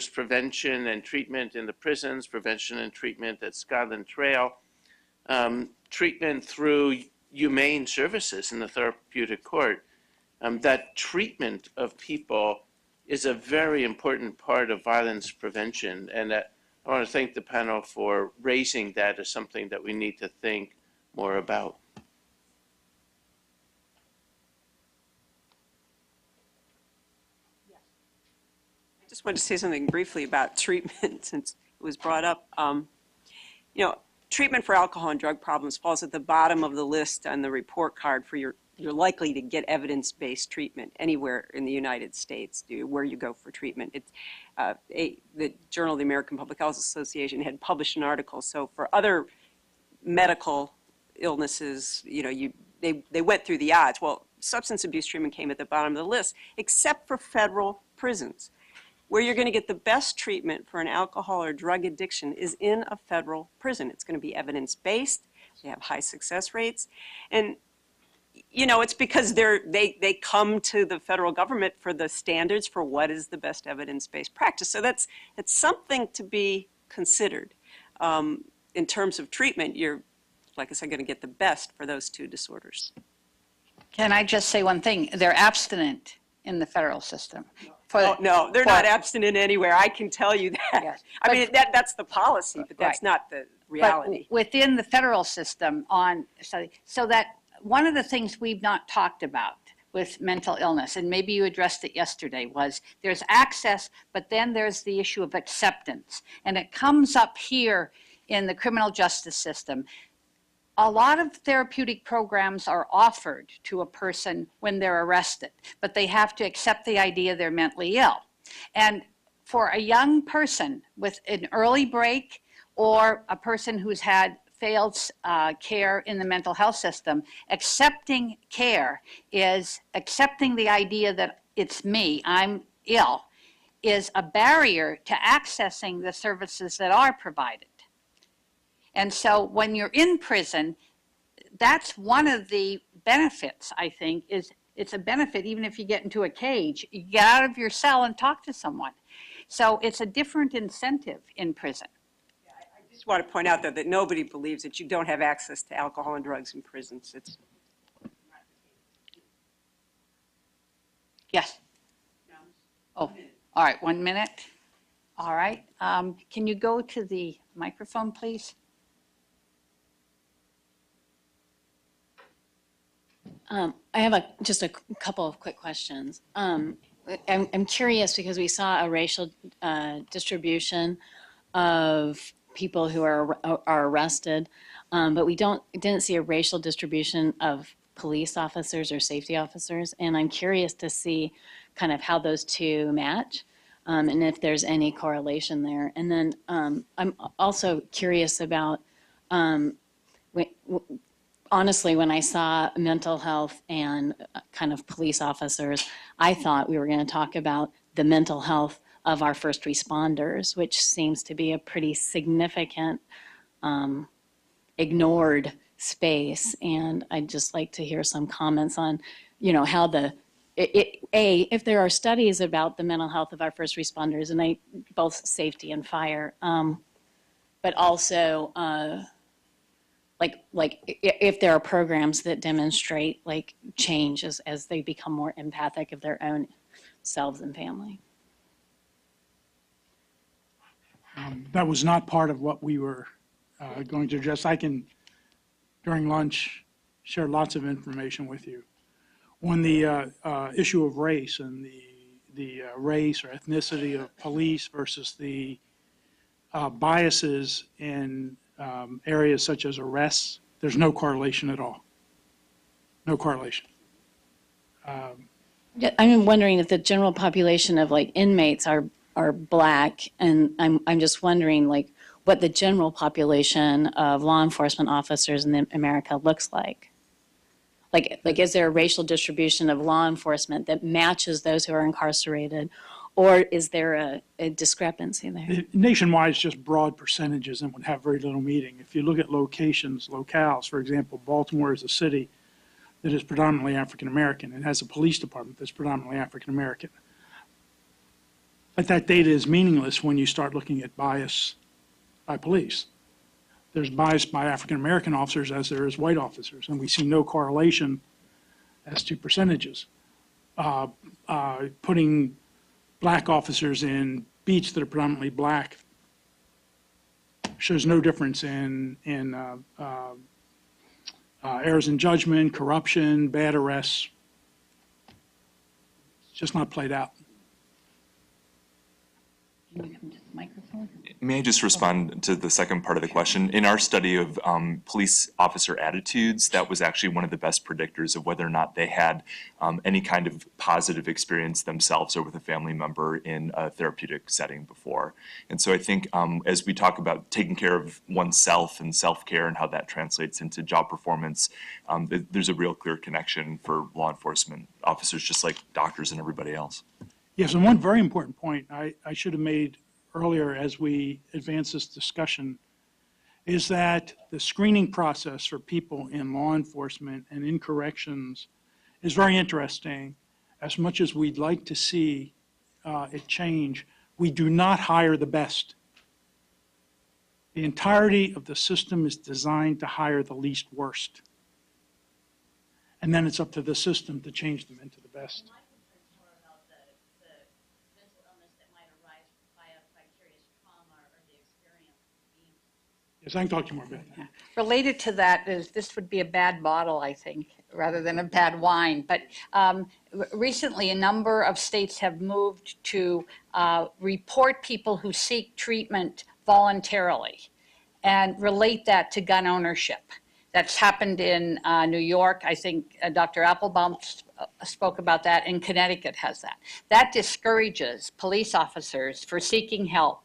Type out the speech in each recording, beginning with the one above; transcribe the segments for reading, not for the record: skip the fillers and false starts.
There's prevention and treatment in the prisons, prevention and treatment at Skyland Trail, treatment through humane services in the therapeutic court. That treatment of people is a very important part of violence prevention. And I want to thank the panel for raising that as something that we need to think more about. I just wanted to say something briefly about treatment since it was brought up. You know, treatment for alcohol and drug problems falls at the bottom of the list on the report card for you're likely to get evidence-based treatment anywhere in the United States, where you go for treatment. It's, the Journal of the American Public Health Association had published an article. So for other medical illnesses, you know, they went through the odds. Well, substance abuse treatment came at the bottom of the list, except for federal prisons. Where you're going to get the best treatment for an alcohol or drug addiction is in a federal prison. It's going to be evidence-based. They have high success rates. And, you know, it's because they come to the federal government for the standards for what is the best evidence-based practice. So it's something to be considered. In terms of treatment, you're, like I said, going to get the best for those two disorders. Can I just say one thing? They're abstinent in the federal system. No, they're not abstinent anywhere. I can tell you that. Yes. I mean, that's the policy, but that's not the reality. But within the federal system, so that one of the things we've not talked about with mental illness, and maybe you addressed it yesterday, was there's access, but then there's the issue of acceptance. And it comes up here in the criminal justice system. A lot of therapeutic programs are offered to a person when they're arrested, but they have to accept the idea they're mentally ill. And for a young person with an early break or a person who's had failed care in the mental health system, accepting care is accepting the idea that it's me, I'm ill, is a barrier to accessing the services that are provided. And so when you're in prison, that's one of the benefits, I think, is it's a benefit even if you get into a cage. You get out of your cell and talk to someone. So it's a different incentive in prison. Yeah, I just want to point out, though, that nobody believes that you don't have access to alcohol and drugs in prisons. It's Yes. Oh, all right, 1 minute. All right. Can you go to the microphone, please? I have just a couple of quick questions. I'm curious because we saw a racial distribution of people who are arrested, but we didn't see a racial distribution of police officers or safety officers, and I'm curious to see kind of how those two match, and if there's any correlation there. And then I'm also curious about honestly, when I saw mental health and kind of police officers, I thought we were going to talk about the mental health of our first responders, which seems to be a pretty significant ignored space. And I'd just like to hear some comments on, you know, how if there are studies about the mental health of our first responders, and both safety and fire, but also like if there are programs that demonstrate like change as they become more empathic of their own selves and family. That was not part of what we were going to address. I can, during lunch, share lots of information with you. On the issue of race and the race or ethnicity of police versus the biases in areas such as arrests, there's no correlation at all. No correlation. Yeah, I'm wondering if the general population of like inmates are black, and I'm just wondering like what the general population of law enforcement officers in America looks like. Like is there a racial distribution of law enforcement that matches those who are incarcerated? Or is there a discrepancy there? Nationwide, it's just broad percentages and would have very little meaning. If you look at locales, for example, Baltimore is a city that is predominantly African American and has a police department that's predominantly African American. But that data is meaningless when you start looking at bias by police. There's bias by African-American officers as there is white officers, and we see no correlation as to percentages. Putting black officers in beats that are predominantly black shows no difference in errors in judgment, corruption, bad arrests. It's just not played out. Can you come to the microphone? May I just respond to the second part of the question? In our study of police officer attitudes, that was actually one of the best predictors of whether or not they had any kind of positive experience themselves or with a family member in a therapeutic setting before. And so I think as we talk about taking care of oneself and self-care and how that translates into job performance, there's a real clear connection for law enforcement officers, just like doctors and everybody else. Yes, and one very important point I should have made earlier as we advance this discussion is that the screening process for people in law enforcement and in corrections is very interesting. As much as we'd like to see it change, we do not hire the best. The entirety of the system is designed to hire the least worst. And then it's up to the system to change them into the best. Yes, I can talk to you more about that. Related to that is this would be a bad bottle, I think, rather than a bad wine. But recently, a number of states have moved to report people who seek treatment voluntarily and relate that to gun ownership. That's happened in New York. I think Dr. Applebaum spoke about that, and Connecticut has that. That discourages police officers for seeking help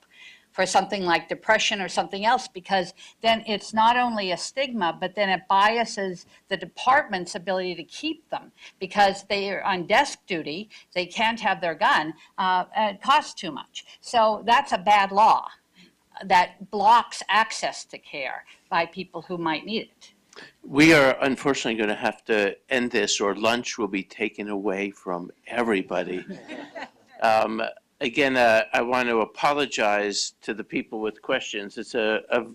for something like depression or something else, because then it's not only a stigma, but then it biases the department's ability to keep them because they are on desk duty, they can't have their gun, and it costs too much. So that's a bad law that blocks access to care by people who might need it. We are unfortunately going to have to end this, or lunch will be taken away from everybody. Again, I want to apologize to the people with questions. It's a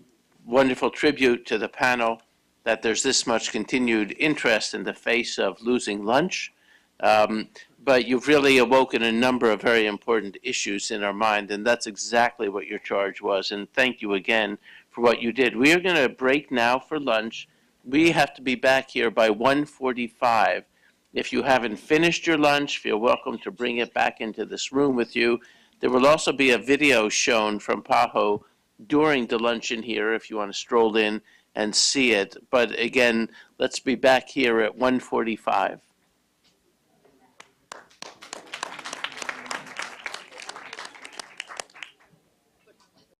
wonderful tribute to the panel that there's this much continued interest in the face of losing lunch. But you've really awoken a number of very important issues in our mind, and that's exactly what your charge was. And thank you again for what you did. We are going to break now for lunch. We have to be back here by 1:45. If you haven't finished your lunch, feel welcome to bring it back into this room with you. There will also be a video shown from PAHO during the luncheon here if you want to stroll in and see it. But again, let's be back here at 1:45.